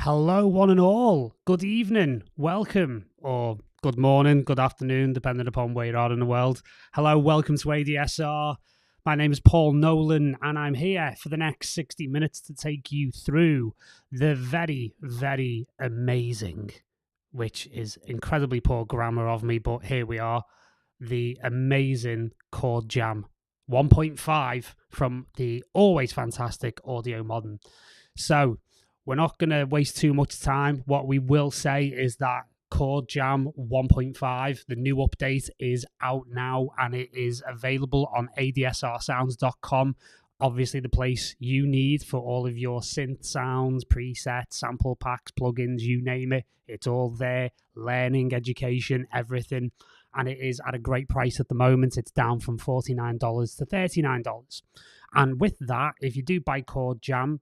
Hello, one and all. Good evening, welcome, or good morning, good afternoon, depending upon where you are in the world. Hello, welcome to ADSR. My name is Paul Nolan, and I'm here for the next 60 minutes to take you through the very, very amazing, which is incredibly poor grammar of me, but here we are, the amazing Chord Jam 1.5 from the always fantastic Audiomodern. So, we're not going to waste too much time. What we will say is that Chord Jam 1.5, the new update, is out now and it is available on adsrsounds.com. Obviously, the place you need for all of your synth sounds, presets, sample packs, plugins, you name it. It's all there. Learning, education, everything. And it is at a great price at the moment. It's down from $49 to $39. And with that, if you do buy Chord Jam,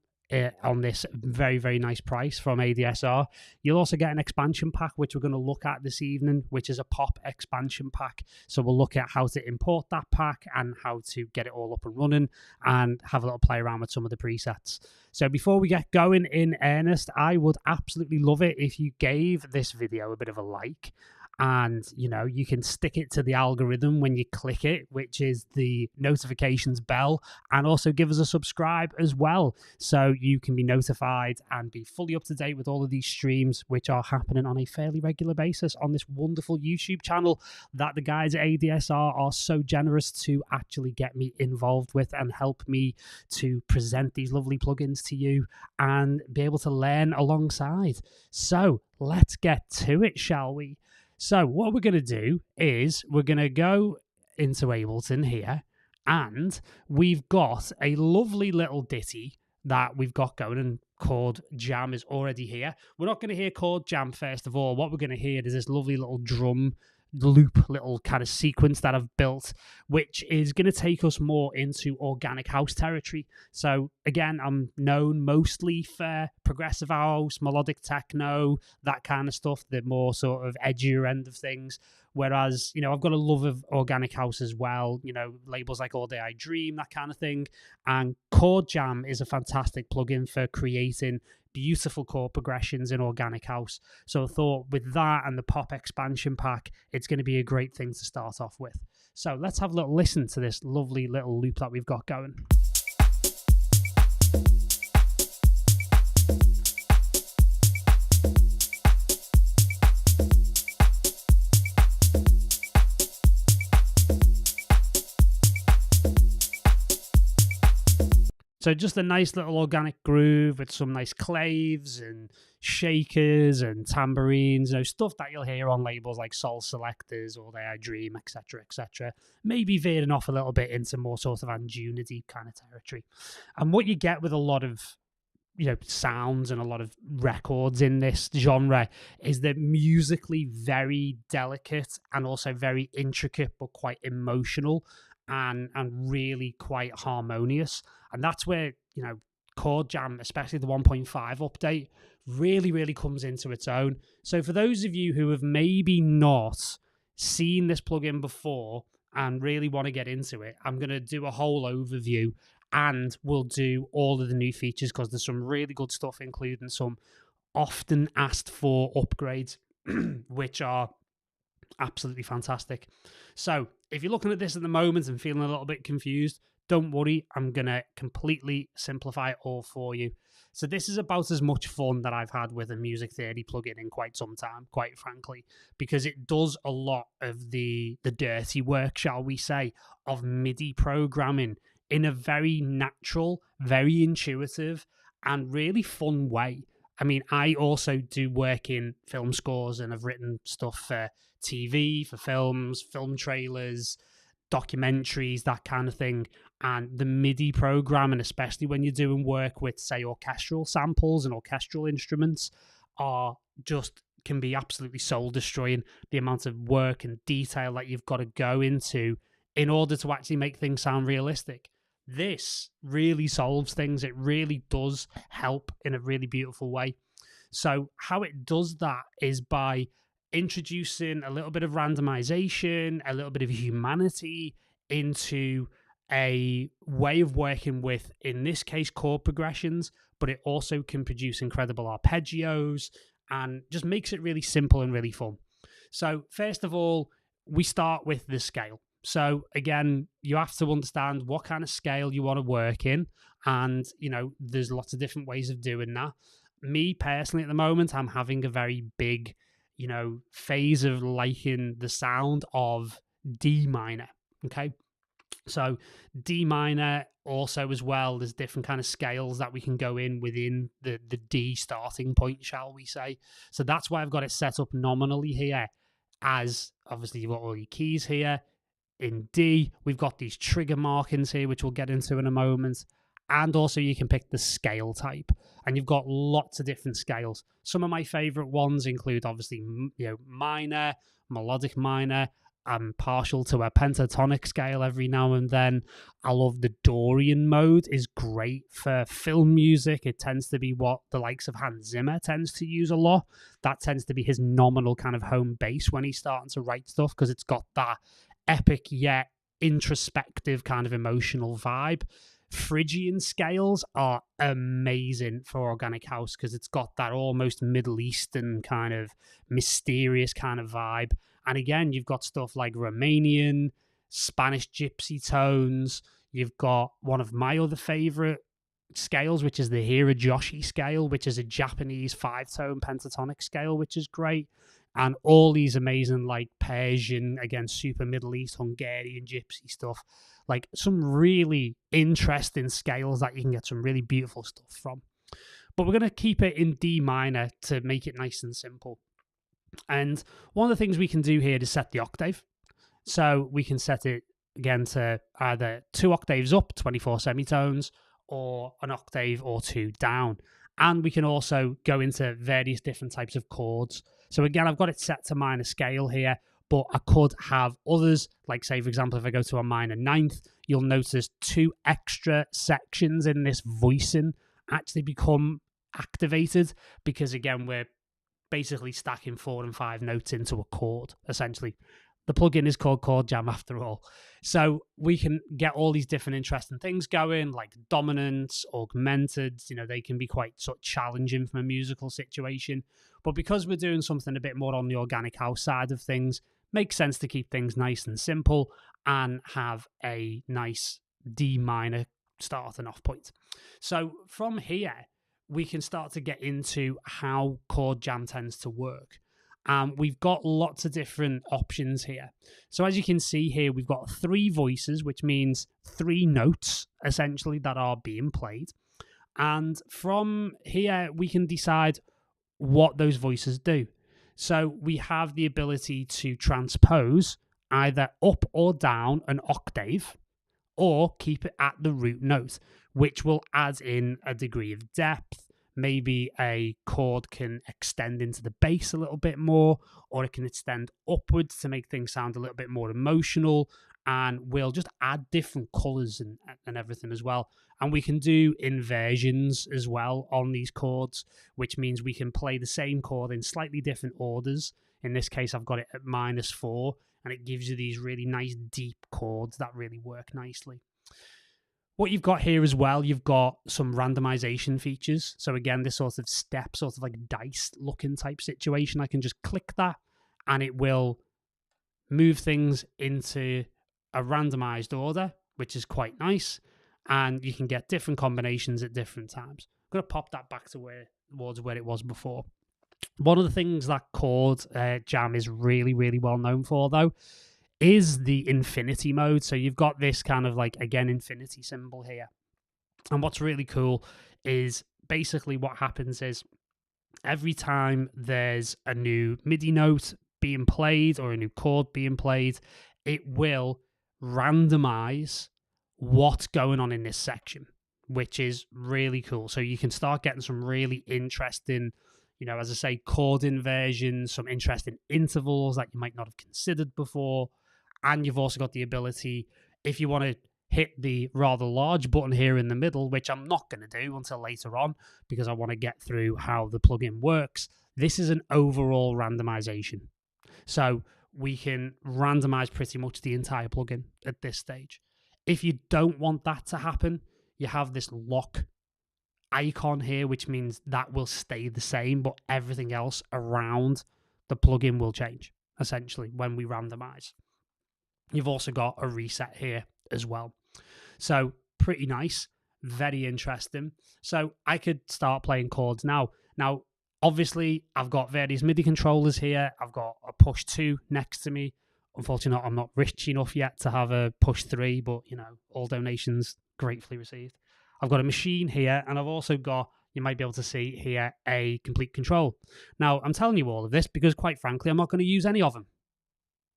on this very, very nice price from ADSR, you'll also get an expansion pack, which we're going to look at this evening, which is a pop expansion pack. So we'll look at how to import that pack and how to get it all up and running and have a little play around with some of the presets. So before we get going in earnest, I would absolutely love it if you gave this video a bit of a like. And, you can stick it to the algorithm when you click it, which is the notifications bell, and also give us a subscribe as well. So you can be notified and be fully up to date with all of these streams, which are happening on a fairly regular basis on this wonderful YouTube channel that the guys at ADSR are so generous to actually get me involved with and help me to present these lovely plugins to you and be able to learn alongside. So let's get to it, shall we? So what we're going to do is we're going to go into Ableton here, and we've got a lovely little ditty that we've got going, and Chord Jam is already here. We're not going to hear Chord Jam first of all. What we're going to hear is this lovely little drum loop, little kind of sequence that I've built, which is going to take us more into organic house territory. So again, I'm known mostly for progressive house, melodic techno, that kind of stuff, the more sort of edgier end of things. Whereas, I've got a love of organic house as well, labels like All Day I Dream, that kind of thing. And Chord Jam is a fantastic plugin for creating beautiful chord progressions in organic house. So I thought with that and the pop expansion pack, it's going to be a great thing to start off with. So let's have a little listen to this lovely little loop that we've got going. So just a nice little organic groove with some nice claves and shakers and tambourines, stuff that you'll hear on labels like Soul Selectors, All Day I Dream, etc., etc. Maybe veering off a little bit into more sort of Anjunity kind of territory. And what you get with a lot of sounds and a lot of records in this genre is they're musically very delicate and also very intricate but quite emotional and really quite harmonious. And that's where, Chord Jam, especially the 1.5 update, really, really comes into its own. So for those of you who have maybe not seen this plugin before and really want to get into it, I'm going to do a whole overview and we'll do all of the new features because there's some really good stuff, including some often asked for upgrades, which are absolutely fantastic. So if you're looking at this at the moment and feeling a little bit confused, don't worry, I'm going to completely simplify it all for you. So this is about as much fun that I've had with a music theory plugin in quite some time, quite frankly, because it does a lot of the dirty work, shall we say, of MIDI programming in a very natural, very intuitive, and really fun way. I mean, I also do work in film scores and I've written stuff for TV, for films, film trailers, documentaries, that kind of thing. And the MIDI programming, especially when you're doing work with, say, orchestral samples and orchestral instruments, can be absolutely soul destroying. The amount of work and detail that you've got to go into in order to actually make things sound realistic. This really solves things. It really does help in a really beautiful way. So how it does that is by introducing a little bit of randomization, a little bit of humanity into a way of working with, in this case, chord progressions, but it also can produce incredible arpeggios and just makes it really simple and really fun. So first of all, we start with the scale. So again, you have to understand what kind of scale you want to work in. And, there's lots of different ways of doing that. Me personally, at the moment, I'm having a very big, phase of liking the sound of D minor. Okay. So D minor also as well, there's different kind of scales that we can go in within the D starting point, shall we say. So that's why I've got it set up nominally here, as obviously you've got all your keys here. In D, we've got these trigger markings here, which we'll get into in a moment. And also you can pick the scale type. And you've got lots of different scales. Some of my favorite ones include obviously, minor, melodic minor. I'm partial to a pentatonic scale every now and then. I love the Dorian mode, is great for film music. It tends to be what the likes of Hans Zimmer tends to use a lot. That tends to be his nominal kind of home base when he's starting to write stuff, because it's got that epic yet introspective kind of emotional vibe. Phrygian scales are amazing for organic house because it's got that almost Middle Eastern kind of mysterious kind of vibe. And again, you've got stuff like Romanian, Spanish gypsy tones. You've got one of my other favorite scales, which is the Hirajoshi scale, which is a Japanese 5-tone pentatonic scale, which is great. And all these amazing, like Persian, again, super Middle East, Hungarian, gypsy stuff. Like some really interesting scales that you can get some really beautiful stuff from. But we're going to keep it in D minor to make it nice and simple. And one of the things we can do here is set the octave. So we can set it, again, to either 2 octaves up, 24 semitones, or an octave or 2 down. And we can also go into various different types of chords. So again, I've got it set to minor scale here, but I could have others, like say, for example, if I go to a minor 9th, you'll notice 2 extra sections in this voicing actually become activated, because again, we're basically stacking 4 and 5 notes into a chord, essentially. The plugin is called Chord Jam after all. So we can get all these different interesting things going, like dominants, augmented. They can be quite sort of challenging from a musical situation. But because we're doing something a bit more on the organic house side of things, makes sense to keep things nice and simple and have a nice D minor starting off point. So from here, we can start to get into how Chord Jam tends to work. We've got lots of different options here. So as you can see here, we've got 3 voices, which means 3 notes, essentially, that are being played. And from here, we can decide what those voices do. So we have the ability to transpose either up or down an octave, or keep it at the root note, which will add in a degree of depth. Maybe a chord can extend into the bass a little bit more, or it can extend upwards to make things sound a little bit more emotional, and we'll just add different colours and everything as well. And we can do inversions as well on these chords, which means we can play the same chord in slightly different orders. In this case, I've got it at -4, and it gives you these really nice deep chords that really work nicely. What you've got here as well, you've got some randomization features. So again, this sort of step, sort of like dice looking type situation, I can just click that and it will move things into a randomized order, which is quite nice. And you can get different combinations at different times. I'm going to pop that back to towards where it was before. One of the things that Chord Jam is really, really well known for, though, is the infinity mode. So you've got this kind of like, again, infinity symbol here. And what's really cool is basically what happens is every time there's a new MIDI note being played or a new chord being played, it will randomize what's going on in this section, which is really cool. So you can start getting some really interesting, as I say, chord inversions, some interesting intervals that you might not have considered before. And you've also got the ability, if you want to hit the rather large button here in the middle, which I'm not going to do until later on because I want to get through how the plugin works. This is an overall randomization. So we can randomize pretty much the entire plugin at this stage. If you don't want that to happen, you have this lock icon here, which means that will stay the same, but everything else around the plugin will change, essentially, when we randomize. You've also got a reset here as well. So pretty nice, very interesting. So I could start playing chords now. Now, obviously, I've got various MIDI controllers here. I've got a push 2 next to me. Unfortunately, I'm not rich enough yet to have a push 3, but, you know, all donations gratefully received. I've got a machine here, and I've also got, you might be able to see here, a complete control. Now, I'm telling you all of this because, quite frankly, I'm not going to use any of them,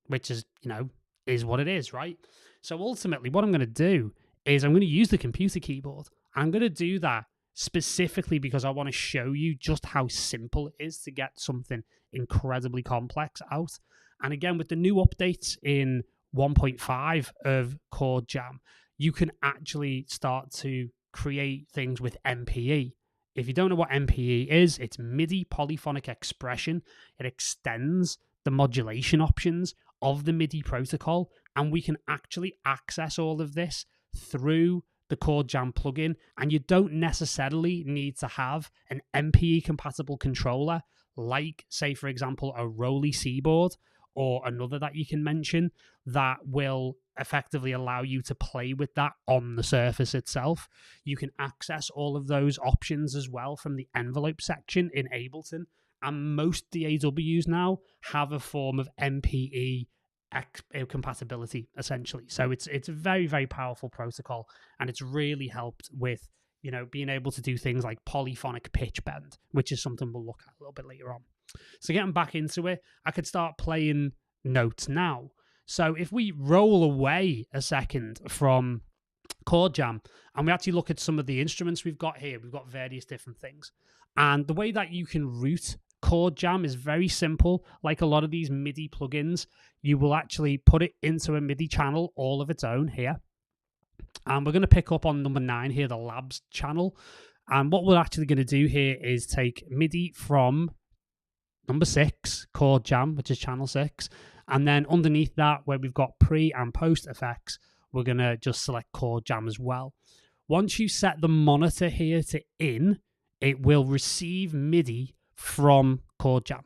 which is, you know, is what it is, right? So ultimately, what I'm going to do is I'm going to use the computer keyboard. I'm going to do that specifically because I want to show you just how simple it is to get something incredibly complex out. And again, with the new updates in 1.5 of Chord Jam, you can actually start to create things with MPE. If you don't know what MPE is, it's MIDI polyphonic expression. It extends the modulation options of the MIDI protocol, and we can actually access all of this through the Chord Jam plugin, and you don't necessarily need to have an MPE compatible controller like, say, for example, a Roly Seaboard or another that you can mention that will effectively allow you to play with that on the surface itself. You can access all of those options as well from the envelope section in Ableton, and most DAWs now have a form of MPE compatibility, essentially. So it's a very, very powerful protocol, and it's really helped with, you know, being able to do things like polyphonic pitch bend, which is something we'll look at a little bit later on. So getting back into it, I could start playing notes now. So if we roll away a second from Chord Jam and we actually look at some of the instruments we've got here, we've got various different things. And the way that you can route Chord Jam is very simple. Like a lot of these MIDI plugins, you will actually put it into a MIDI channel all of its own here. And we're going to pick up on number 9 here, the Labs channel. And what we're actually going to do here is take MIDI from number 6, Chord Jam, which is channel 6. And then underneath that, where we've got pre and post effects, we're going to just select Chord Jam as well. Once you set the monitor here to in, it will receive MIDI from Chord Jam.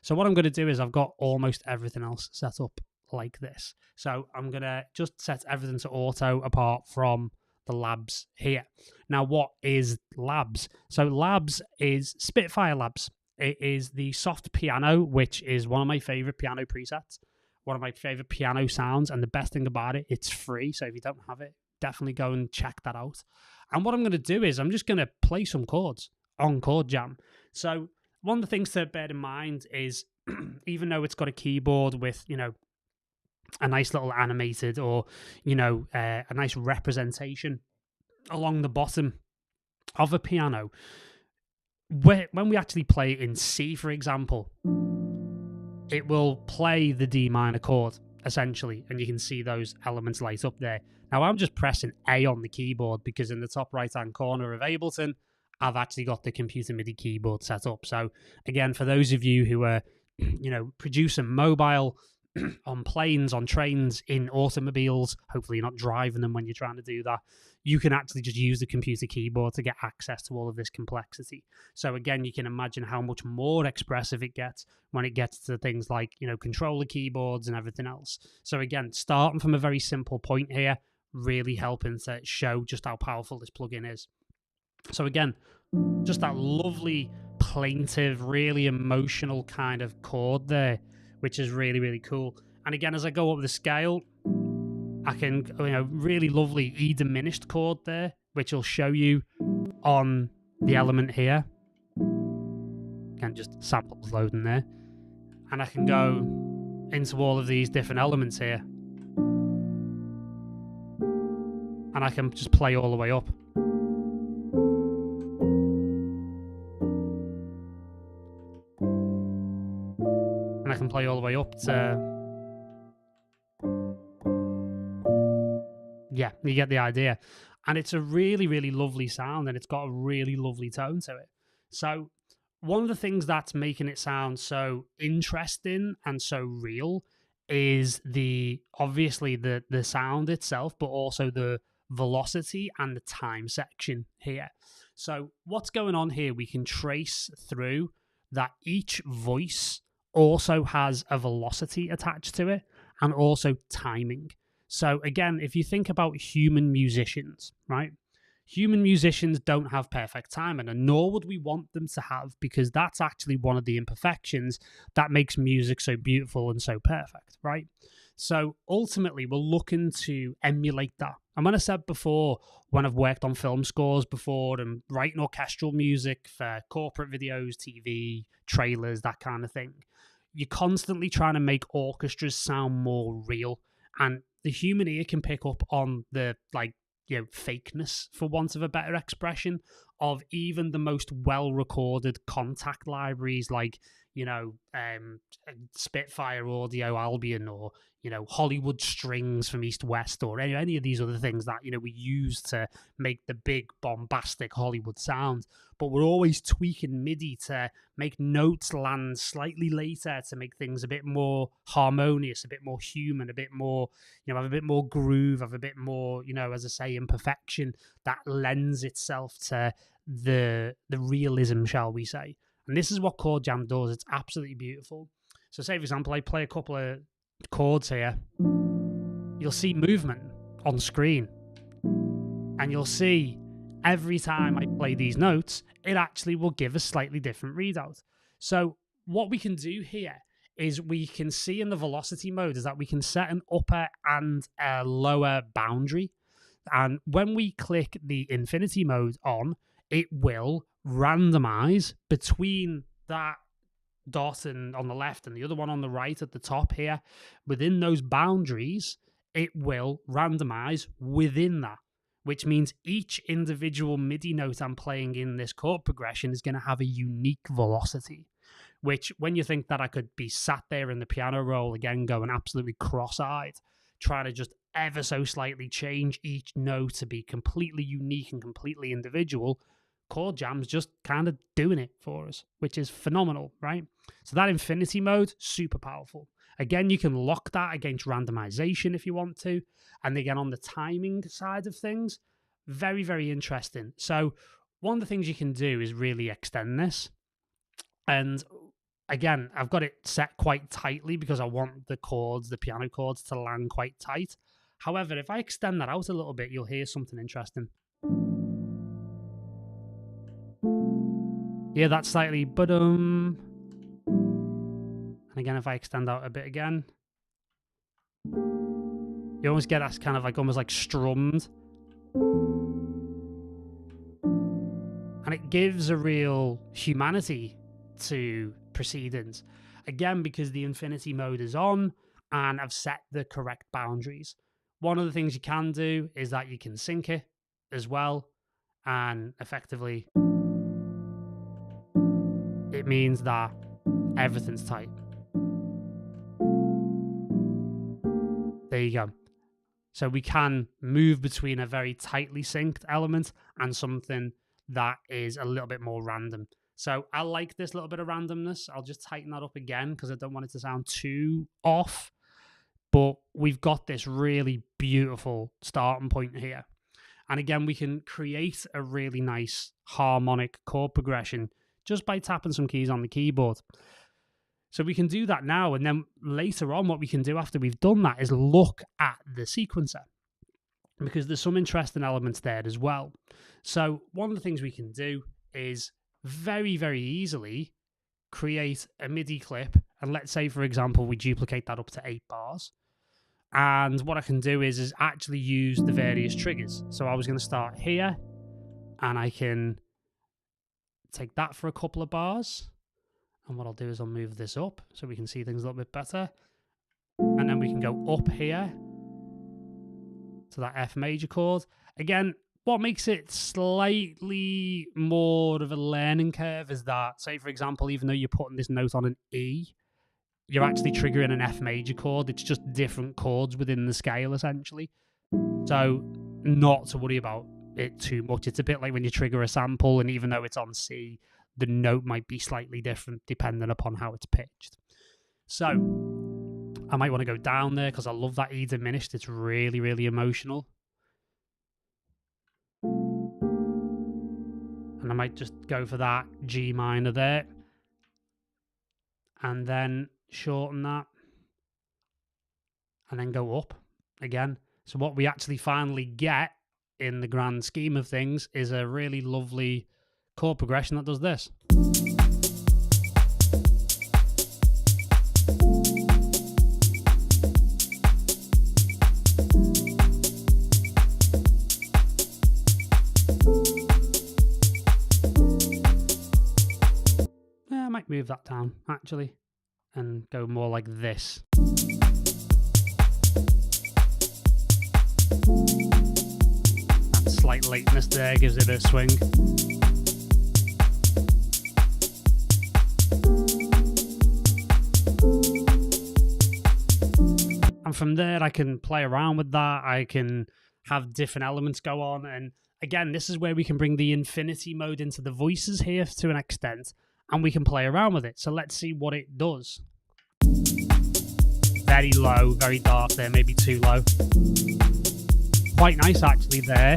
So what I'm going to do is I've got almost everything else set up like this. So I'm going to just set everything to auto apart from the Labs here. Now, what is Labs? So Labs is Spitfire Labs. It is the soft piano, which is one of my favorite piano presets, one of my favorite piano sounds. And the best thing about it, it's free. So if you don't have it, definitely go and check that out. And what I'm going to do is I'm just going to play some chords on Chord Jam. So one of the things to bear in mind is even though it's got a keyboard with, you know, a nice little animated or, you know, a nice representation along the bottom of a piano, when we actually play in C, for example, it will play the D minor chord, essentially, and you can see those elements light up there. Now, I'm just pressing A on the keyboard because in the top right-hand corner of Ableton, I've actually got the computer MIDI keyboard set up. So, again, for those of you who are, you know, producing mobile on planes, on trains, in automobiles, hopefully you're not driving them when you're trying to do that, you can actually just use the computer keyboard to get access to all of this complexity. So again, you can imagine how much more expressive it gets when it gets to things like, you know, controller keyboards and everything else. So again, starting from a very simple point here, really helping to show just how powerful this plugin is. So again, just that lovely, plaintive, really emotional kind of chord there, which is really, really cool. And again, as I go up the scale, I can, you know, really lovely E diminished chord there, which will show you on the element here. Again, just samples loading there. And I can go into all of these different elements here. And I can just play all the way up. And I can play all the way up to... Yeah, you get the idea. And it's a really, really lovely sound, and it's got a really lovely tone to it. So one of the things that's making it sound so interesting and so real is obviously the sound itself, but also the velocity and the time section here. So what's going on here, we can trace through that each voice also has a velocity attached to it and also timing. So again, if you think about human musicians, right? Human musicians don't have perfect timing, and nor would we want them to have, because that's actually one of the imperfections that makes music so beautiful and so perfect, right? So ultimately, we're looking to emulate that. And when I said before, when I've worked on film scores before and writing orchestral music for corporate videos, TV, trailers, that kind of thing, you're constantly trying to make orchestras sound more real. And the human ear can pick up on the, fakeness, for want of a better expression, of even the most well-recorded contact libraries like, Spitfire Audio Albion, or, Hollywood Strings from East West, or any of these other things that, we use to make the big bombastic Hollywood sound. But we're always tweaking MIDI to make notes land slightly later, to make things a bit more harmonious, a bit more human, a bit more, have a bit more groove, have a bit more, as I say, imperfection that lends itself to the realism, shall we say. And this is what Chord Jam does. It's absolutely beautiful. So say, for example, I play a couple of chords here. You'll see movement on screen. And you'll see every time I play these notes, it actually will give a slightly different readout. So what we can do here is we can see in the velocity mode is that we can set an upper and a lower boundary. And when we click the infinity mode on, it will randomize between that dot and on the left and the other one on the right at the top here. Within those boundaries, it will randomize within that, which means each individual MIDI note I'm playing in this chord progression is going to have a unique velocity, which when you think that I could be sat there in the piano roll again going absolutely cross-eyed, trying to just ever so slightly change each note to be completely unique and completely individual, Chord Jam's just kind of doing it for us, which is phenomenal, right? So that infinity mode, super powerful. Again, you can lock that against randomization if you want to. And again, on the timing side of things, very, very interesting. So one of the things you can do is really extend this. And again, I've got it set quite tightly because I want the chords, the piano chords, to land quite tight. However, if I extend that out a little bit, you'll hear something interesting. Yeah, that's slightly and again, if I extend out a bit again, you almost get that kind of almost like strummed. And it gives a real humanity to proceedings. Again, because the infinity mode is on and I've set the correct boundaries. One of the things you can do is that you can sync it as well, and effectively it means that everything's tight. There you go. So we can move between a very tightly synced element and something that is a little bit more random. So I like this little bit of randomness. I'll just tighten that up again because I don't want it to sound too off. But we've got this really beautiful starting point here. And again, we can create a really nice harmonic chord progression just by tapping some keys on the keyboard. So we can do that now, and then later on what we can do after we've done that is look at the sequencer, because there's some interesting elements there as well. So one of the things we can do is very, very easily create a MIDI clip, and let's say, for example, we duplicate that up to 8 bars. And what I can do is actually use the various triggers. So I was going to start here, and I can take that for a couple of bars. And what I'll do is I'll move this up so we can see things a little bit better. And then we can go up here to that F major chord. Again, what makes it slightly more of a learning curve is that, say, for example, even though you're putting this note on an E, you're actually triggering an F major chord. It's just different chords within the scale, essentially. So not to worry about it too much. It's a bit like when you trigger a sample, and even though it's on C, the note might be slightly different depending upon how it's pitched. So I might want to go down there because I love that E diminished. It's really, really emotional. And I might just go for that G minor there. And then shorten that. And then go up again. So what we actually finally get in the grand scheme of things is a really lovely chord progression that does this. Yeah, I might move that down actually and go more like this. That slight lateness there gives it a swing. And from there, I can play around with that. I can have different elements go on. And again, this is where we can bring the infinity mode into the voices here to an extent, and we can play around with it. So let's see what it does. Very low, very dark there, maybe too low. Quite nice actually there.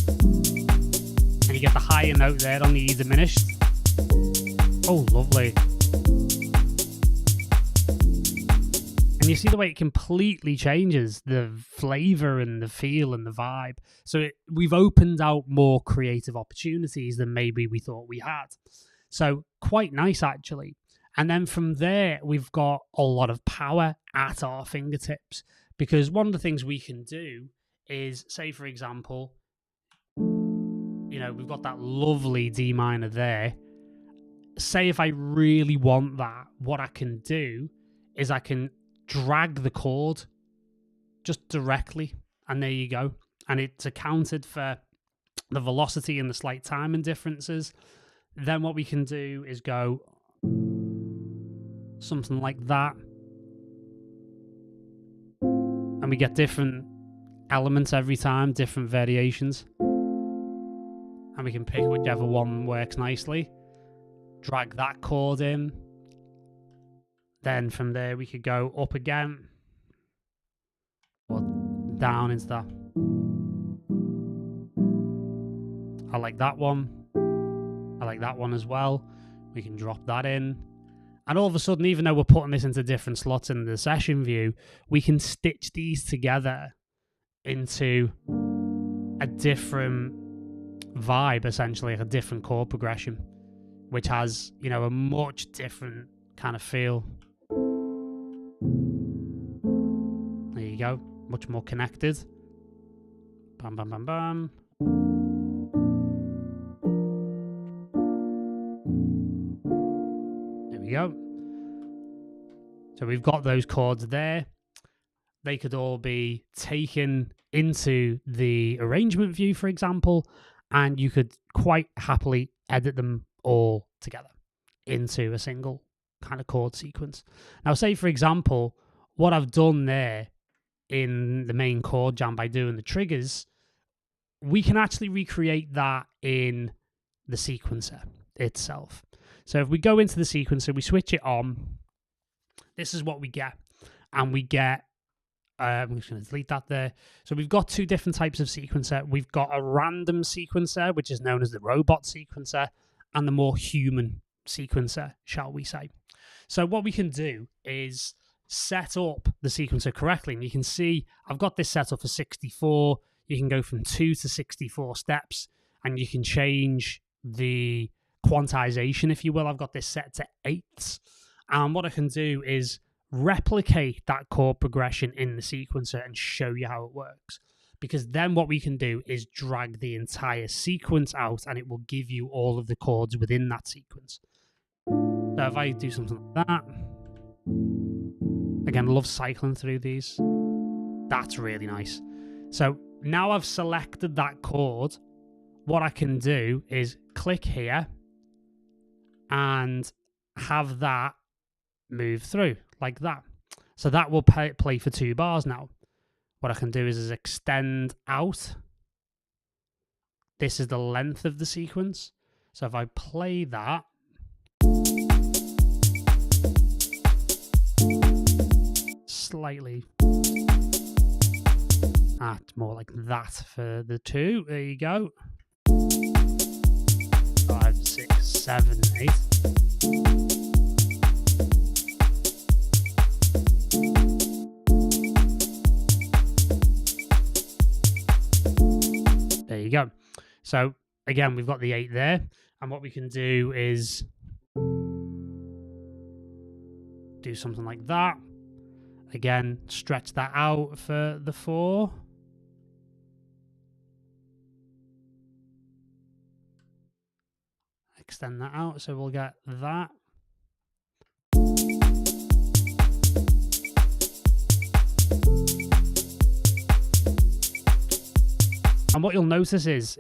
And you get the higher note there on the E diminished. Oh, lovely. And you see the way it completely changes the flavor and the feel and the vibe. So we've opened out more creative opportunities than maybe we thought we had. So quite nice, actually. And then from there, we've got a lot of power at our fingertips. Because one of the things we can do is, say, for example, you know, we've got that lovely D minor there. Say if I really want that, what I can do is I can drag the chord just directly, and there you go. And it's accounted for the velocity and the slight timing differences. Then what we can do is go something like that, and we get different elements every time, different variations, and we can pick whichever one works nicely, drag that chord in. Then from there we could go up again or down into that. I like that one. I like that one as well. We can drop that in. And all of a sudden, even though we're putting this into different slots in the session view, we can stitch these together into a different vibe, essentially, like a different chord progression, which has, you know, a much different kind of feel. There you go. Much more connected. Bam, bam, bam, bam. There we go. So we've got those chords there. They could all be taken into the arrangement view, for example, and you could quite happily edit them all together into a single kind of chord sequence. Now, say, for example, what I've done there in the main chord jam by doing the triggers, we can actually recreate that in the sequencer itself. So if we go into the sequencer, we switch it on, this is what we get. And we get, I'm just going to delete that there. So we've got two different types of sequencer. We've got a random sequencer, which is known as the robot sequencer, and the more human sequencer, shall we say. So what we can do is set up the sequencer correctly. And you can see I've got this set up for 64. You can go from 2 to 64 steps, and you can change the quantization, if you will. I've got this set to 8s. And what I can do is replicate that chord progression in the sequencer and show you how it works. Because then what we can do is drag the entire sequence out, and it will give you all of the chords within that sequence. So if I do something like that, again, I love cycling through these. That's really nice. So now I've selected that chord, what I can do is click here and have that move through like that. So that will play for 2 bars now. What I can do is extend out. This is the length of the sequence. So if I play that, slightly more like that for the 2. There you go. 5, 6, 7, 8. There you go. So again, we've got the 8 there, and what we can do is do something like that. Again, stretch that out for the 4. Extend that out, so we'll get that. And what you'll notice is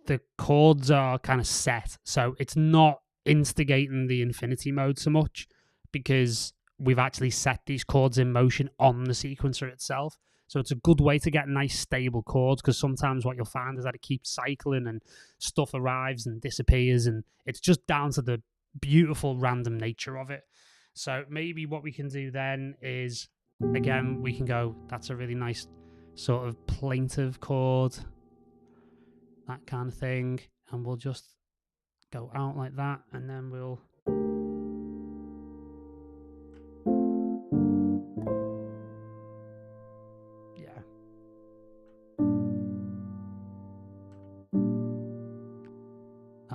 the chords are kind of set, so it's not instigating the infinity mode so much, because we've actually set these chords in motion on the sequencer itself. So it's a good way to get nice stable chords, because sometimes what you'll find is that it keeps cycling and stuff arrives and disappears, and it's just down to the beautiful random nature of it. So maybe what we can do then is, again, we can go, that's a really nice sort of plaintive chord, that kind of thing, and we'll just go out like that, and then we'll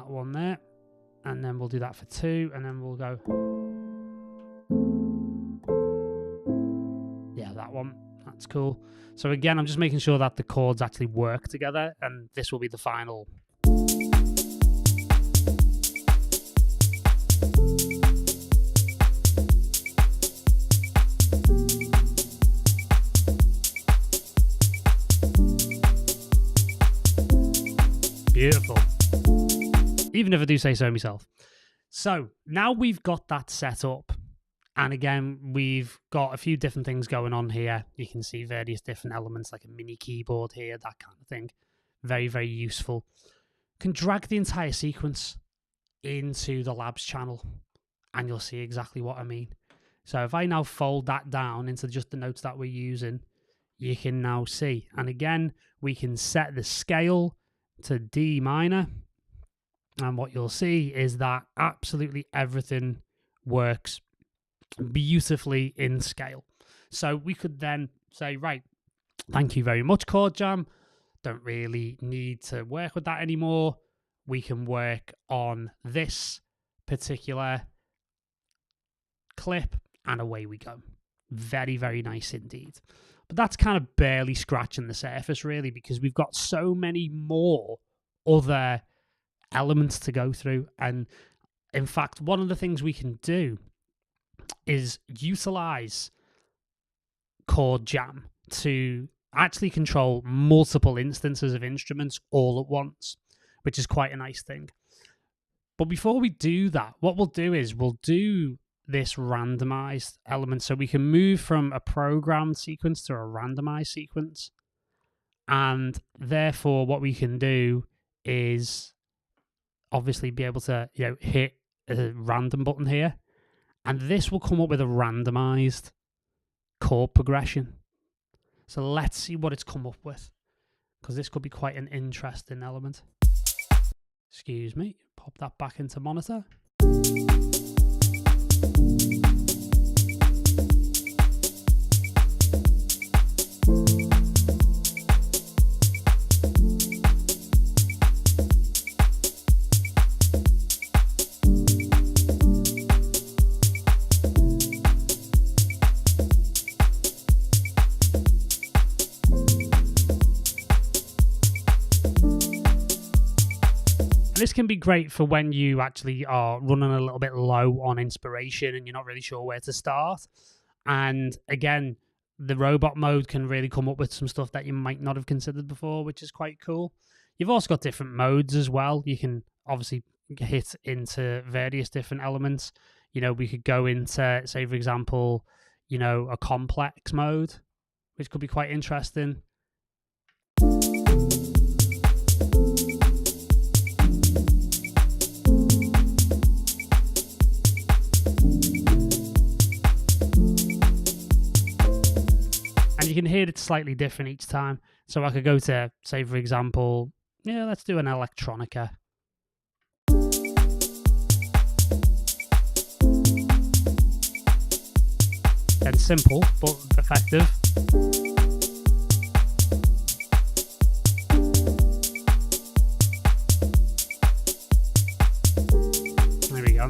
one there, and then we'll do that for 2, and then we'll go, yeah, that one, that's cool. So again, I'm just making sure that the chords actually work together, and this will be the final. Beautiful. Even if I do say so myself. So now we've got that set up, and again, we've got a few different things going on here. You can see various different elements, like a mini keyboard here, that kind of thing. Very, very useful. Can drag the entire sequence into the labs channel, and you'll see exactly what I mean. So if I now fold that down into just the notes that we're using, you can now see. And again, we can set the scale to D minor. And what you'll see is that absolutely everything works beautifully in scale. So we could then say, right, thank you very much, Chord Jam. Don't really need to work with that anymore. We can work on this particular clip, and away we go. Very, very nice indeed. But that's kind of barely scratching the surface, really, because we've got so many more other elements to go through. And in fact, one of the things we can do is utilize Chord Jam to actually control multiple instances of instruments all at once, which is quite a nice thing. But before we do that, what we'll do is we'll do this randomized element, so we can move from a programmed sequence to a randomized sequence. And therefore what we can do is obviously be able to, hit a random button here, and this will come up with a randomized chord progression. So let's see what it's come up with, because this could be quite an interesting element. Excuse me, pop that back into monitor. This can be great for when you actually are running a little bit low on inspiration and you're not really sure where to start. And again, the robot mode can really come up with some stuff that you might not have considered before, which is quite cool. You've also got different modes as well. You can obviously hit into various different elements. We could go into, say, for example, a complex mode, which could be quite interesting. you can hear it's slightly different each time. So I could go to, say, for example, let's do an electronica. Then simple, but effective. There we go.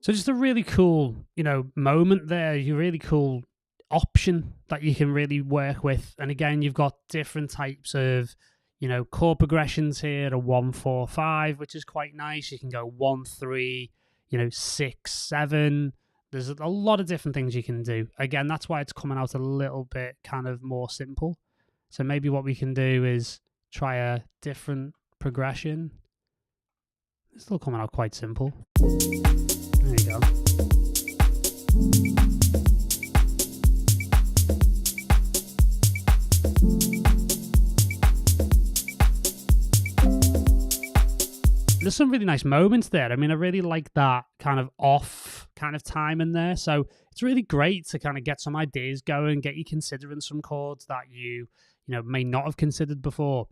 So just a really cool, moment there. A really cool option that you can really work with. And again, you've got different types of, chord progressions here. A 1-4-5, which is quite nice. You can go 1-3, 6-7. There's a lot of different things you can do. Again, that's why it's coming out a little bit kind of more simple. So maybe what we can do is try a different progression. It's still coming out quite simple. There you go. There's some really nice moments there. I mean, I really like that kind of off kind of time in there. So it's really great to kind of get some ideas going, get you considering some chords that you may not have considered before.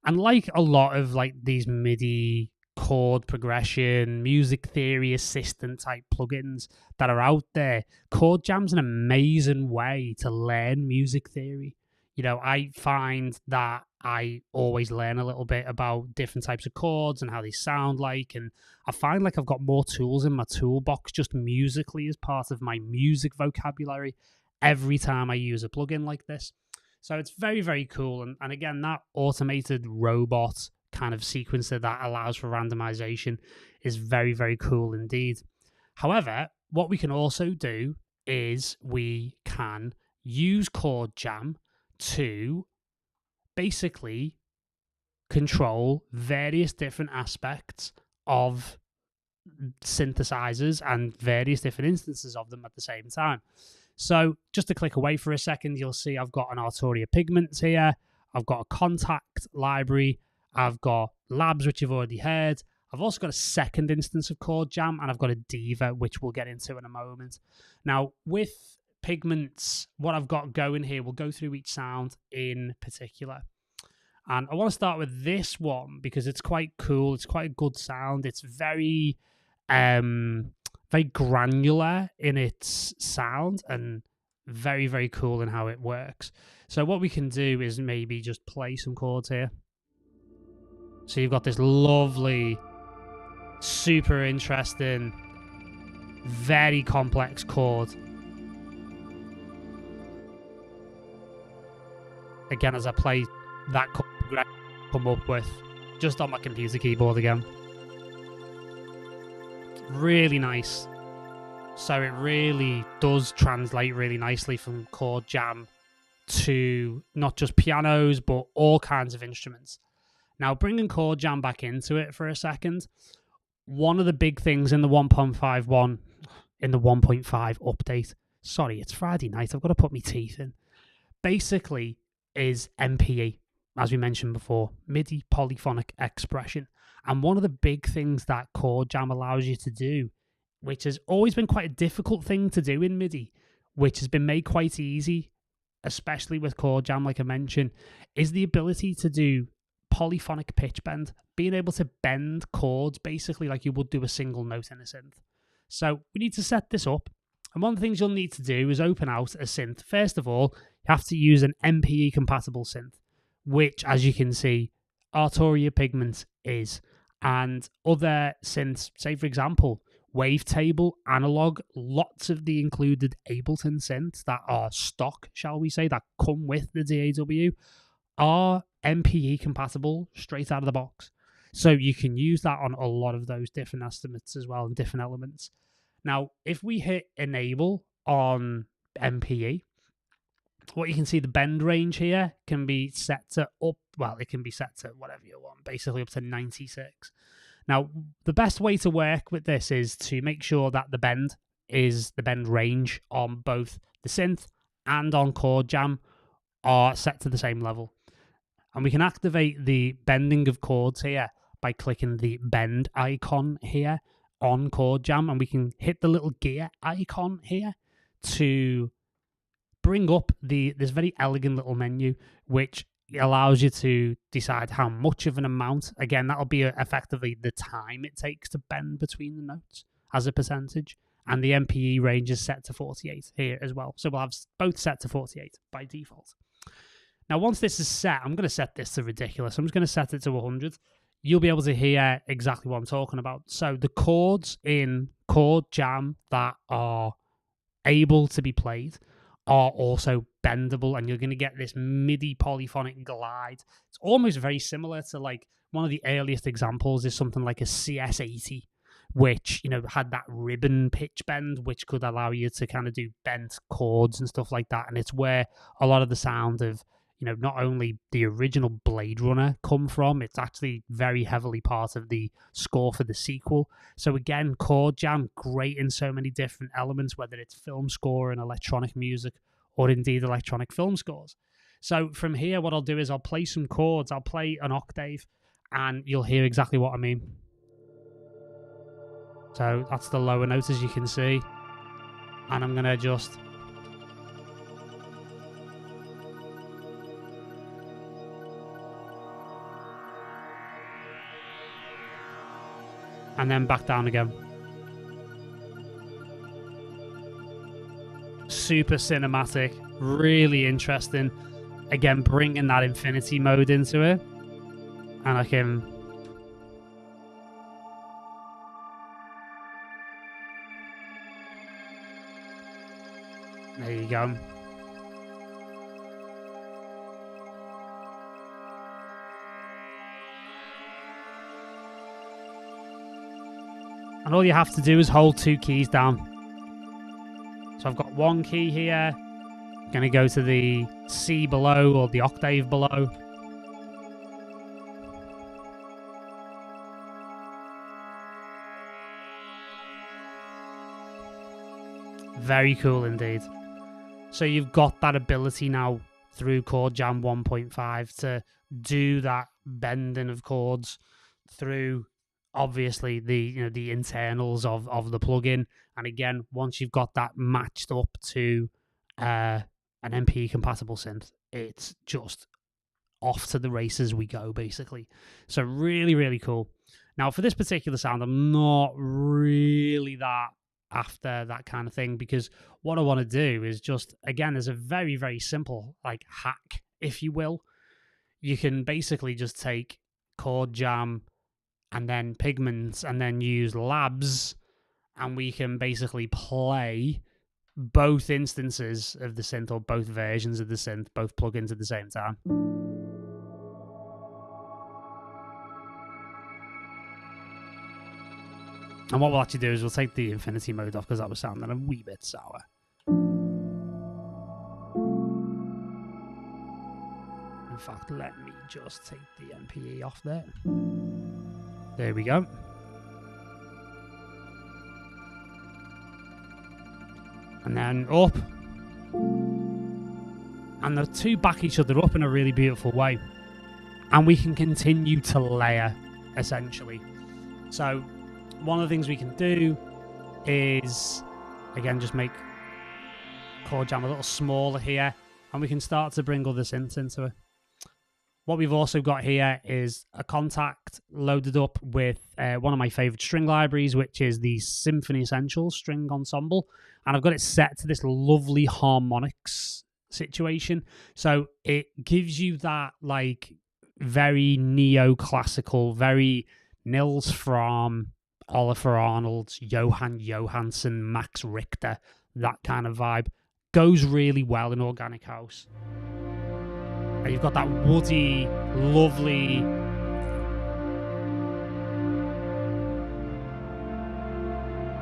And like a lot of like these MIDI chord progression, music theory assistant type plugins that are out there, Chord Jam's an amazing way to learn music theory. I find that I always learn a little bit about different types of chords and how they sound like, and I find like I've got more tools in my toolbox just musically as part of my music vocabulary every time I use a plugin like this. So it's very, very cool. And again, that automated robot kind of sequencer that allows for randomization is very, very cool indeed. However, what we can also do is we can use Chord Jam to basically control various different aspects of synthesizers and various different instances of them at the same time. So just to click away for a second, you'll see I've got an Arturia Pigments here. I've got a contact library. I've got labs, which you've already heard. I've also got a second instance of Chord Jam, and I've got a diva, which we'll get into in a moment. Now, with Pigments, what I've got going here, we'll go through each sound in particular. And I want to start with this one because it's quite cool. It's quite a good sound. It's very, very granular in its sound and very, very cool in how it works. So what we can do is maybe just play some chords here. So you've got this lovely, super interesting, very complex chord. Again, as I play that chord, I come up with just on my computer keyboard again. Really nice. So it really does translate really nicely from Chord Jam to not just pianos, but all kinds of instruments. Now, bringing Chord Jam back into it for a second, one of the big things in the 1.5 update, sorry, it's Friday night, I've got to put my teeth in, basically is MPE, as we mentioned before, MIDI polyphonic expression. And one of the big things that Chord Jam allows you to do, which has always been quite a difficult thing to do in MIDI, which has been made quite easy, especially with Chord Jam, like I mentioned, is the ability to do polyphonic pitch bend, being able to bend chords basically like you would do a single note in a synth. So we need to set this up. And one of the things you'll need to do is open out a synth. First of all, you have to use an MPE compatible synth, which, as you can see, Arturia Pigments is. And other synths, say for example, Wavetable, Analog, lots of the included Ableton synths that are stock, shall we say, that come with the DAW, are MPE compatible straight out of the box. So you can use that on a lot of those different estimates as well and different elements. Now, if we hit enable on MPE, what you can see, the bend range here can be set to it can be set to whatever you want, basically up to 96. Now, the best way to work with this is to make sure that the bend range on both the synth and on Chord Jam are set to the same level. And we can activate the bending of chords here by clicking the bend icon here on Chord Jam, and we can hit the little gear icon here to bring up this very elegant little menu, which allows you to decide how much of an amount. Again, that'll be effectively the time it takes to bend between the notes as a percentage. And the MPE range is set to 48 here as well. So we'll have both set to 48 by default. Now, once this is set, I'm going to set this to ridiculous. I'm just going to set it to 100. You'll be able to hear exactly what I'm talking about. So the chords in Chord Jam that are able to be played are also bendable, and you're going to get this MIDI polyphonic glide. It's almost very similar to, like, one of the earliest examples is something like a CS80, which, you know, had that ribbon pitch bend, which could allow you to kind of do bent chords and stuff like that. And it's where a lot of the sound of, you know, not only the original Blade Runner come from, it's actually very heavily part of the score for the sequel. So again, Chord Jam, great in so many different elements, whether it's film score and electronic music, or indeed electronic film scores. So from here, what I'll do is I'll play some chords, I'll play an octave, and you'll hear exactly what I mean. So that's the lower note, as you can see. And I'm going to just... and then back down again. Super cinematic, really interesting. Again, bringing that infinity mode into it. And I can... there you go. And all you have to do is hold two keys down. So I've got one key here. I'm going to go to the C below, or the octave below. Very cool indeed. So you've got that ability now through Chord Jam 1.5 to do that bending of chords through, obviously, the internals of the plugin. And again, once you've got that matched up to an MPE compatible synth, it's just off to the races we go, basically. So really, really cool. Now, for this particular sound, I'm not really that after that kind of thing, because what I want to do is just, again, there's a very, very simple, like, hack, if you will. You can basically just take Chord Jam and then Pigments and then use Labs, and we can basically play both instances of the synth, or both versions of the synth, both plugins at the same time. And what we'll actually do is we'll take the infinity mode off, because that was sounding a wee bit sour. In fact, let me just take the MPE off there. There we go. And then up. And the two back each other up in a really beautiful way. And we can continue to layer, essentially. So one of the things we can do is, again, just make Chord Jam a little smaller here, and we can start to bring other synths into it. What we've also got here is a contact loaded up with one of my favorite string libraries, which is the Symphony Essentials string ensemble. And I've got it set to this lovely harmonics situation. So it gives you that, like, very neoclassical, very Nils Fromm, Oliver Arnold, Johan Johansson, Max Richter, that kind of vibe. Goes really well in organic house. And you've got that woody, lovely,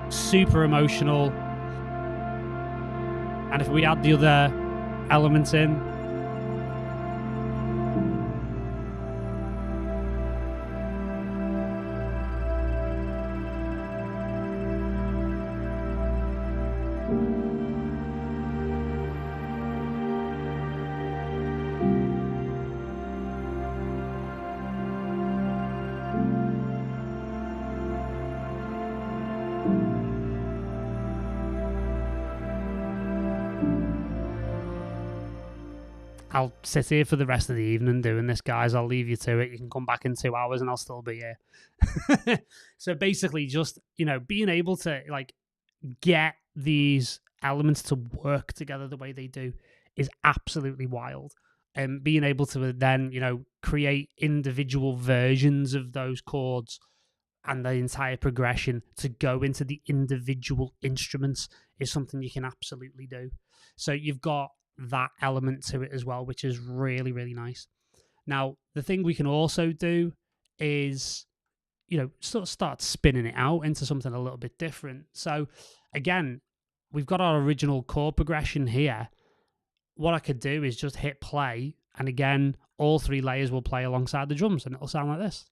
super emotional. And if we add the other elements in, I'll sit here for the rest of the evening doing this, guys. I'll leave you to it. You can come back in 2 hours and I'll still be here. So basically just, being able to like get these elements to work together the way they do is absolutely wild. And being able to then, create individual versions of those chords and the entire progression to go into the individual instruments is something you can absolutely do. So you've got that element to it as well, which is really, really nice. Now, the thing we can also do is, sort of start spinning it out into something a little bit different. So again, we've got our original chord progression here. What I could do is just hit play, and again, all 3 layers will play alongside the drums, and it'll sound like this.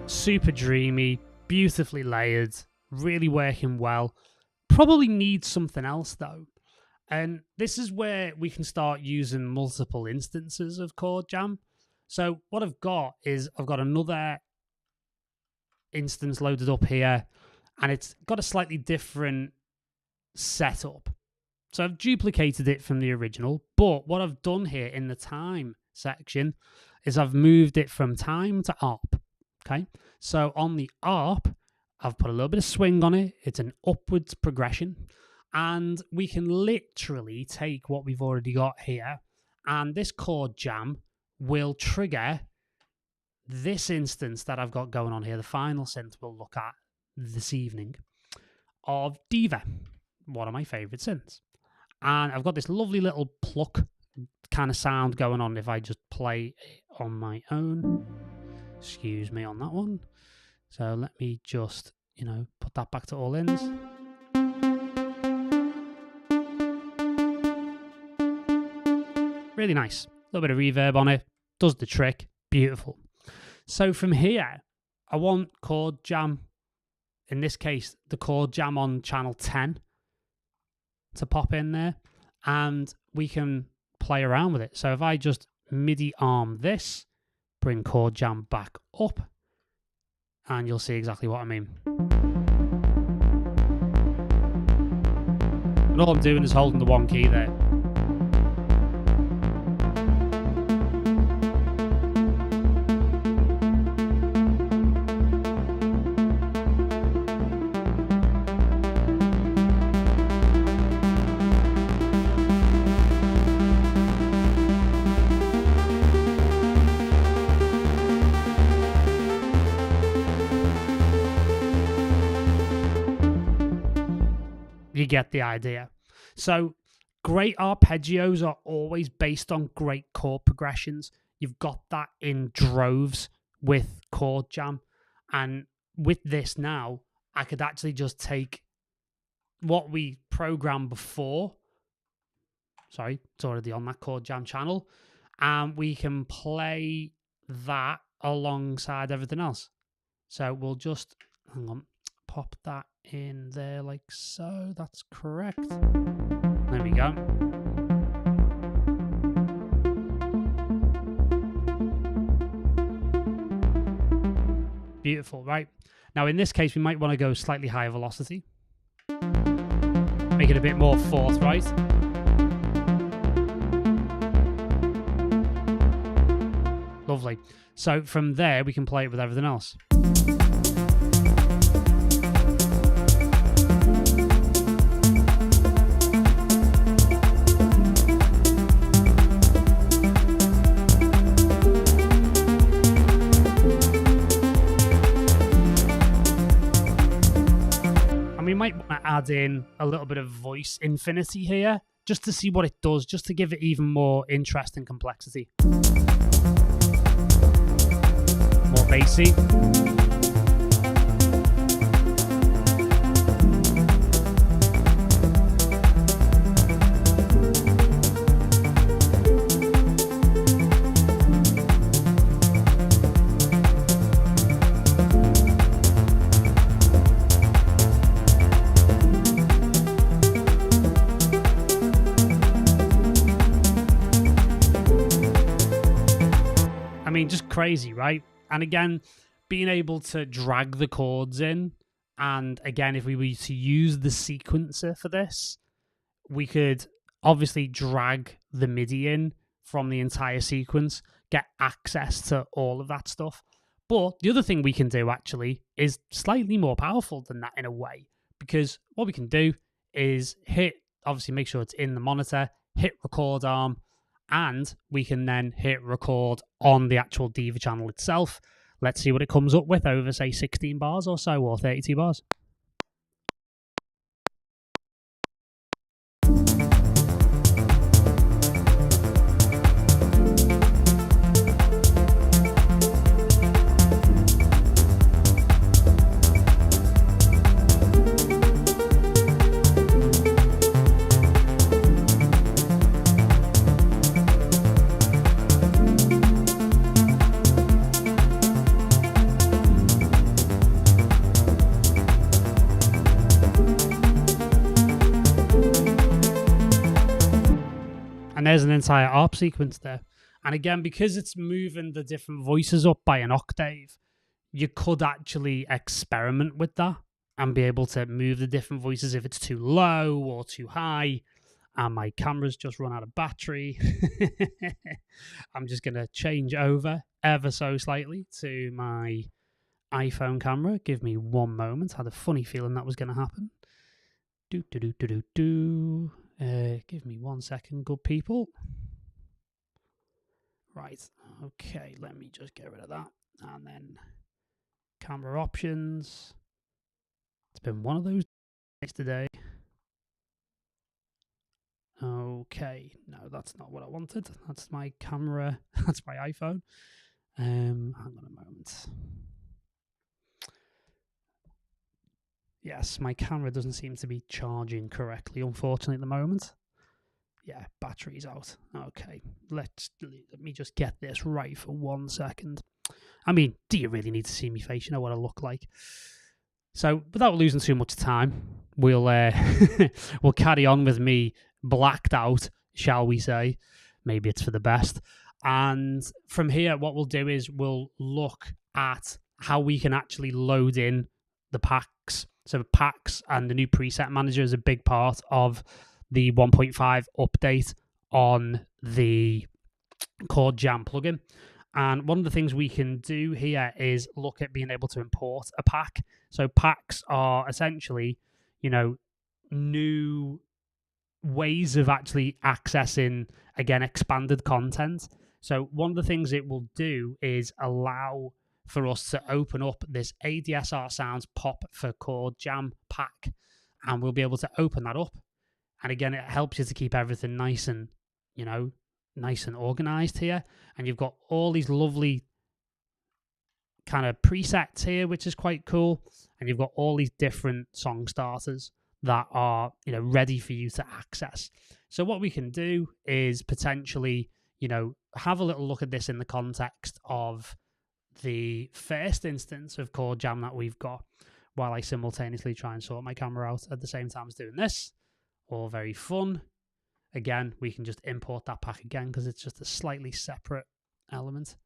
Super dreamy, beautifully layered, really working well. Probably needs something else though. And this is where we can start using multiple instances of Chord Jam. So what I've got is I've got another instance loaded up here, and it's got a slightly different setup. So I've duplicated it from the original, but what I've done here in the time section is I've moved it from time to arp. Okay, so on the arp, I've put a little bit of swing on it. It's an upwards progression. And we can literally take what we've already got here, and this Chord Jam will trigger this instance that I've got going on here, the final synth we'll look at this evening, of Diva, one of my favourite synths. And I've got this lovely little pluck kind of sound going on if I just play it on my own. Excuse me on that one. So let me just, put that back to all ends. Really nice. A little bit of reverb on it. Does the trick. Beautiful. So from here, I want Chord Jam, in this case, the Chord Jam on channel 10 to pop in there, and we can play around with it. So if I just MIDI arm this, bring Chord Jam back up, and you'll see exactly what I mean. And all I'm doing is holding the one key there. You get the idea. So great arpeggios are always based on great chord progressions. You've got that in droves with Chord Jam. And with this now, I could actually just take what we programmed before. Sorry, it's already on that Chord Jam channel. And we can play that alongside everything else. So we'll just, hang on, pop that in there like so. That's correct. There we go. Beautiful, right? Now in this case, we might want to go slightly higher velocity. Make it a bit more forthright. Lovely. So from there, we can play it with everything else. We might want to add in a little bit of voice infinity here, just to see what it does, just to give it even more interest and complexity. More bassy. crazy, right? And again, being able to drag the chords in, and again, if we were to use the sequencer for this, we could obviously drag the MIDI in from the entire sequence, get access to all of that stuff. But the other thing we can do actually is slightly more powerful than that in a way, because what we can do is obviously make sure it's in the monitor, hit record arm, and we can then hit record on the actual Diva channel itself. Let's see what it comes up with over, say, 16 bars or so, or 32 bars. And there's an entire ARP sequence there. And again, because it's moving the different voices up by an octave, you could actually experiment with that and be able to move the different voices if it's too low or too high. And my camera's just run out of battery. I'm just going to change over ever so slightly to my iPhone camera. Give me one moment. I had a funny feeling that was going to happen. Give me 1 second, good people. Right, okay, let me just get rid of that. And then camera options. It's been one of those days today. Okay, no, that's not what I wanted. That's my camera. That's my iPhone. Hang on a moment. Yes, my camera doesn't seem to be charging correctly, unfortunately, at the moment. Yeah, battery's out. Okay, let me just get this right for 1 second. I mean, do you really need to see me face? You know what I look like. So, without losing too much time, we'll we'll carry on with me blacked out, shall we say? Maybe it's for the best. And from here, what we'll do is we'll look at how we can actually load in the packs. So, packs and the new preset manager is a big part of the 1.5 update on the Chord Jam plugin. And one of the things we can do here is look at being able to import a pack. So packs are essentially, new ways of actually accessing, again, expanded content. So one of the things it will do is allow for us to open up this ADSR Sounds Pop for Chord Jam pack. And we'll be able to open that up. And again, it helps you to keep everything nice and organized here. And you've got all these lovely kind of presets here, which is quite cool. And you've got all these different song starters that are, ready for you to access. So what we can do is potentially, have a little look at this in the context of the first instance of Chord Jam that we've got, while I simultaneously try and sort my camera out at the same time as doing this. All very fun. Again, we can just import that pack again because it's just a slightly separate element.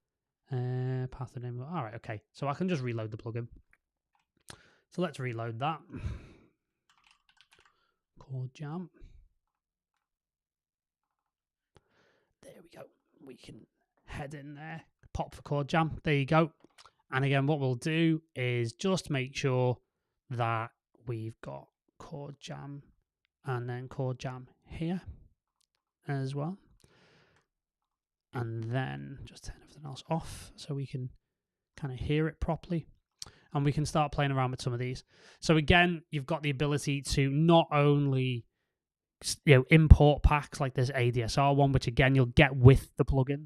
Path and input. All right, okay. So I can just reload the plugin. So let's reload that. Chord Jam. There we go. We can head in there. Pop for Chord Jam. There you go. And again, what we'll do is just make sure that we've got Chord Jam and then Chord Jam here as well. And then just turn everything else off so we can kind of hear it properly. And we can start playing around with some of these. So again, you've got the ability to not only import packs like this ADSR one, which again you'll get with the plugin,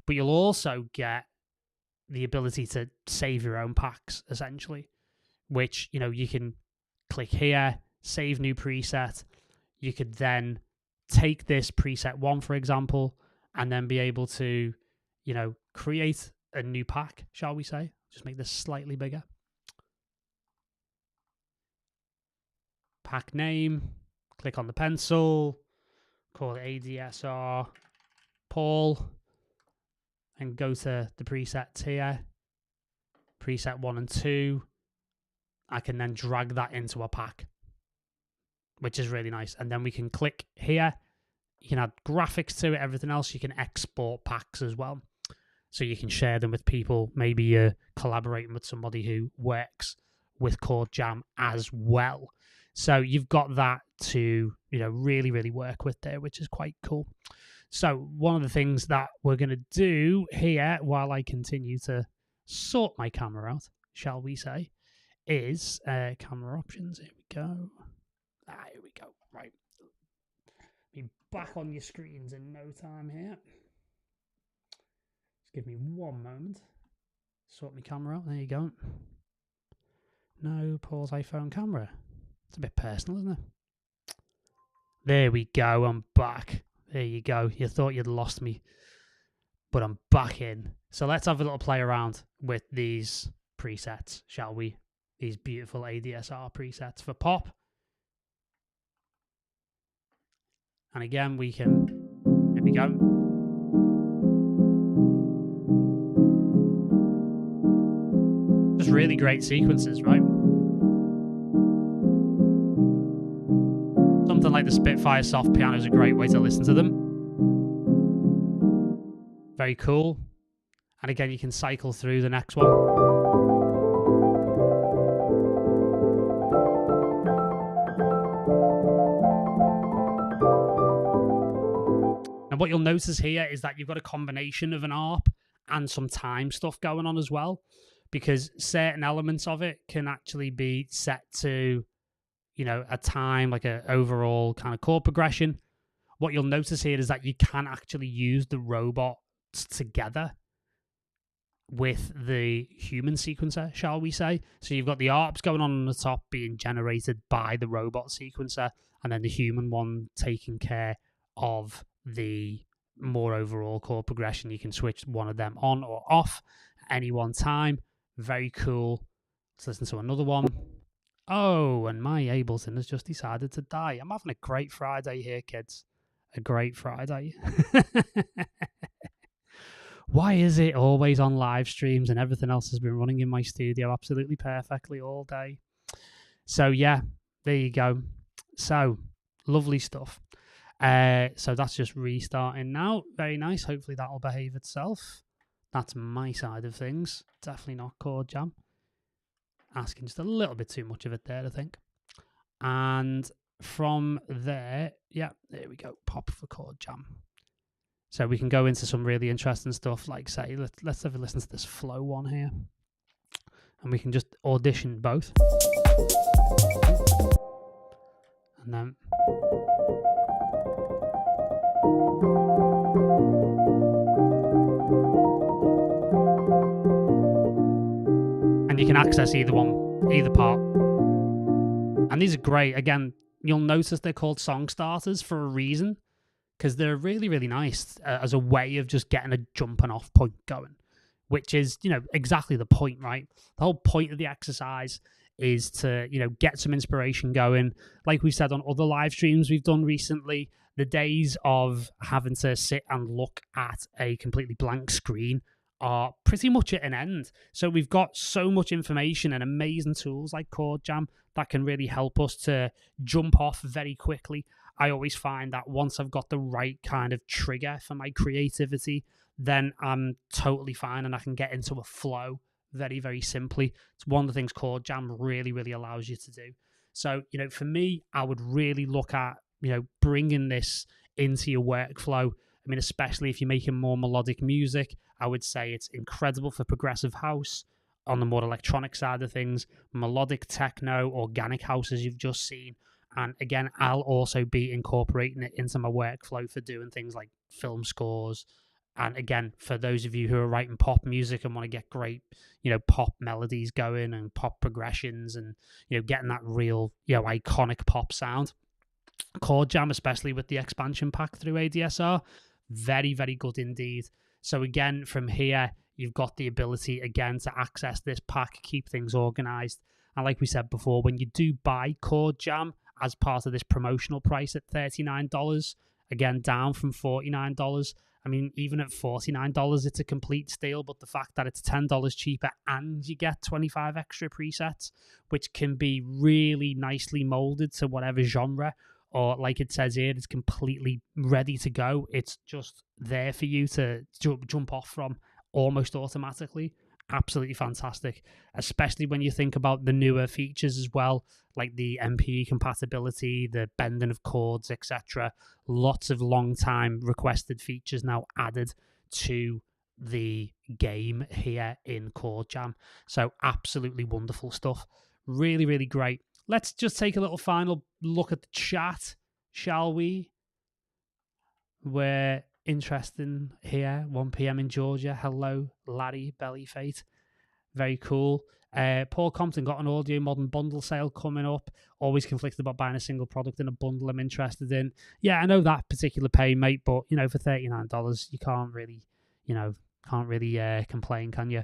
but you'll also get the ability to save your own packs essentially, which you can click here, save new preset. You could then take this preset one, for example, and then be able to, create a new pack, shall we say. Just make this slightly bigger. Pack name, click on the pencil, call it ADSR Paul, and go to the presets here, preset 1 and 2. I can then drag that into a pack, which is really nice. And then we can click here. You can add graphics to it, everything else. You can export packs as well. So you can share them with people. Maybe you're collaborating with somebody who works with Chord Jam as well. So you've got that to, really, really work with there, which is quite cool. So one of the things that we're going to do here while I continue to sort my camera out, shall we say, is camera options. Here we go. Here we go. Right. Be back on your screens in no time here. Just give me one moment. Sort my camera out. There you go. No, pause iPhone camera. It's a bit personal, isn't it? There we go. I'm back. There you go. You thought you'd lost me, but I'm back in. So let's have a little play around with these presets, shall we? These beautiful ADSR presets for pop. And again, we can, here we go. Just really great sequences, right? Something like the Spitfire soft piano is a great way to listen to them. Very cool. And again, you can cycle through the next one. And what you'll notice here is that you've got a combination of an ARP and some time stuff going on as well, because certain elements of it can actually be set to, a time, like an overall kind of chord progression. What you'll notice here is that you can actually use the robots together with the human sequencer, shall we say. So you've got the ARPs going on the top being generated by the robot sequencer, and then the human one taking care of the more overall chord progression. You can switch one of them on or off at any one time. Very cool. Let's listen to another one. Oh, and my Ableton has just decided to die. I'm having a great Friday here, kids. A great Friday. Why is it always on live streams and everything else has been running in my studio absolutely perfectly all day? So yeah, there you go. So lovely stuff. So that's just restarting now. Very nice. Hopefully that'll behave itself. That's my side of things. Definitely not Chord Jam. Asking just a little bit too much of it there, I think. And from there, yeah, there we go. Pop for Chord Jam. So we can go into some really interesting stuff, like say, let's have a listen to this flow one here. And we can just audition both. And then and you can access either one, either part. And these are great. Again, you'll notice they're called song starters for a reason, because they're really, really nice as a way of just getting a jumping off point going, which is, exactly the point, right? The whole point of the exercise is to, get some inspiration going. Like we said on other live streams we've done recently, the days of having to sit and look at a completely blank screen are pretty much at an end. So we've got so much information and amazing tools like Chord Jam that can really help us to jump off very quickly. I always find that once I've got the right kind of trigger for my creativity, then I'm totally fine and I can get into a flow very, very simply. It's one of the things Chord Jam really, really allows you to do. So, for me, I would really look at, bringing this into your workflow. I mean, especially if you're making more melodic music, I would say it's incredible for progressive house. On the more electronic side of things, melodic techno, organic house, as you've just seen. And again, I'll also be incorporating it into my workflow for doing things like film scores. And again, for those of you who are writing pop music and want to get great, pop melodies going and pop progressions and, getting that real, iconic pop sound. Chord Jam, especially with the expansion pack through ADSR, very, very good indeed. So again, from here, you've got the ability, again, to access this pack, keep things organized. And like we said before, when you do buy Chord Jam as part of this promotional price at $39, again, down from $49, I mean, even at $49, it's a complete steal, but the fact that it's $10 cheaper and you get 25 extra presets, which can be really nicely molded to whatever genre, or like it says here, it's completely ready to go. It's just there for you to jump off from almost automatically. Absolutely fantastic, especially when you think about the newer features as well, like the MPE compatibility, the bending of chords, etc. Lots of long time requested features now added to the game here in Chord Jam. So absolutely wonderful stuff. Really, really great. Let's just take a little final look at the chat, shall we? We're interesting here, 1 p.m. in Georgia. Hello, Larry Bellyfate. Very cool. Paul Compton got an Audiomodern bundle sale coming up. Always conflicted about buying a single product in a bundle I'm interested in. Yeah, I know that particular pain, mate, but, you know, for $39, you can't really, complain, can you?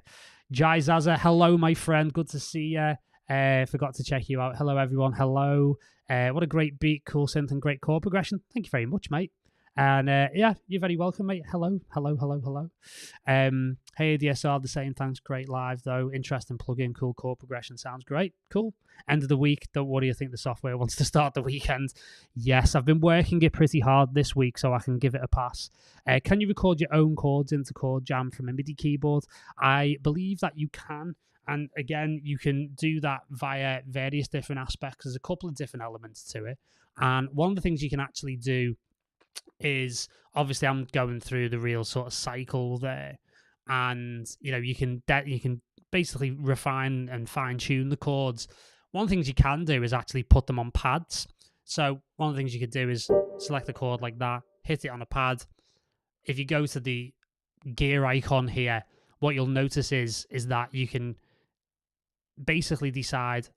Jai Zaza, hello, my friend. Good to see you. Forgot to check you out. Hello, everyone. Hello. What a great beat, cool synth, and great chord progression. Thank you very much, mate. And yeah, you're very welcome, mate. Hello. Hey, DSR, the same. Thanks. Great live, though. Interesting plugin, cool chord progression. Sounds great. Cool. End of the week. Don't worry. I think the software wants to start the weekend. Yes, I've been working it pretty hard this week, so I can give it a pass. Can you record your own chords into Chord Jam from a MIDI keyboard? I believe that you can. And again, you can do that via various different aspects. There's a couple of different elements to it. And one of the things you can actually do is, obviously I'm going through the real sort of cycle there, and you know, you can basically refine and fine tune the chords. One of the things you can do is actually put them on pads. So one of the things you could do is select a chord like that, hit it on a pad. If you go to the gear icon here, what you'll notice is that you can basically decide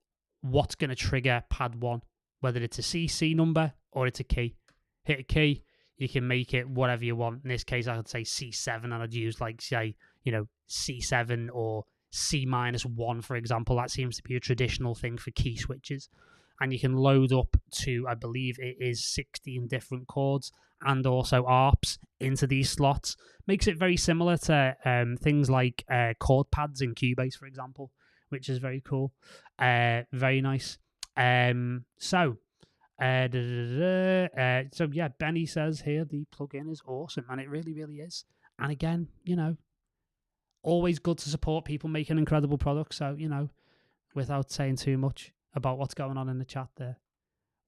what's going to trigger pad 1, whether it's a C number or it's a key. Hit a key, you can make it whatever you want. In this case, I would say C7, and I'd use, like, say, you know, C7 or C-1, for example. That seems to be a traditional thing for key switches. And you can load up to, I believe it is 16 different chords and also arps into these slots. Makes it very similar to things like chord pads in Cubase, for example, which is very cool. Very nice. So yeah, Benny says here the plugin is awesome, and it really, really is. And again, you know, always good to support people making incredible products. So, you know, without saying too much about what's going on in the chat there,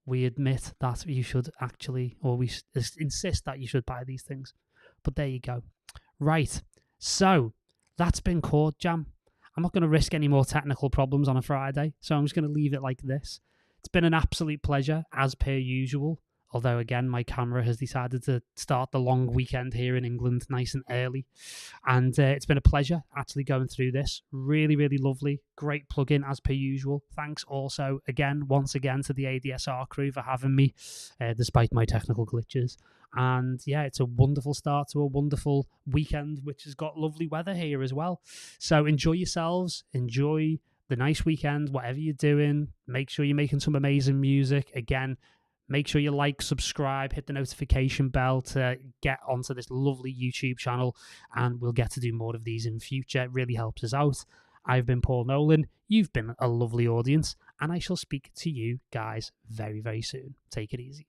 we admit that you should actually, or we insist that you should buy these things. But there you go. Right. So that's been Chord Jam. I'm not going to risk any more technical problems on a Friday, so I'm just going to leave it like this. It's been an absolute pleasure, as per usual. Although, again, my camera has decided to start the long weekend here in England nice and early. And it's been a pleasure actually going through this. Really, really lovely. Great plugin, as per usual. Thanks also, once again, to the ADSR crew for having me, despite my technical glitches. And yeah, it's a wonderful start to a wonderful weekend, which has got lovely weather here as well. So enjoy yourselves. Enjoy the nice weekend, whatever you're doing. Make sure you're making some amazing music. Again, make sure you like, subscribe, hit the notification bell to get onto this lovely YouTube channel, and we'll get to do more of these in future. It really helps us out. I've been Paul Nolan. You've been a lovely audience, and I shall speak to you guys very, very soon. Take it easy.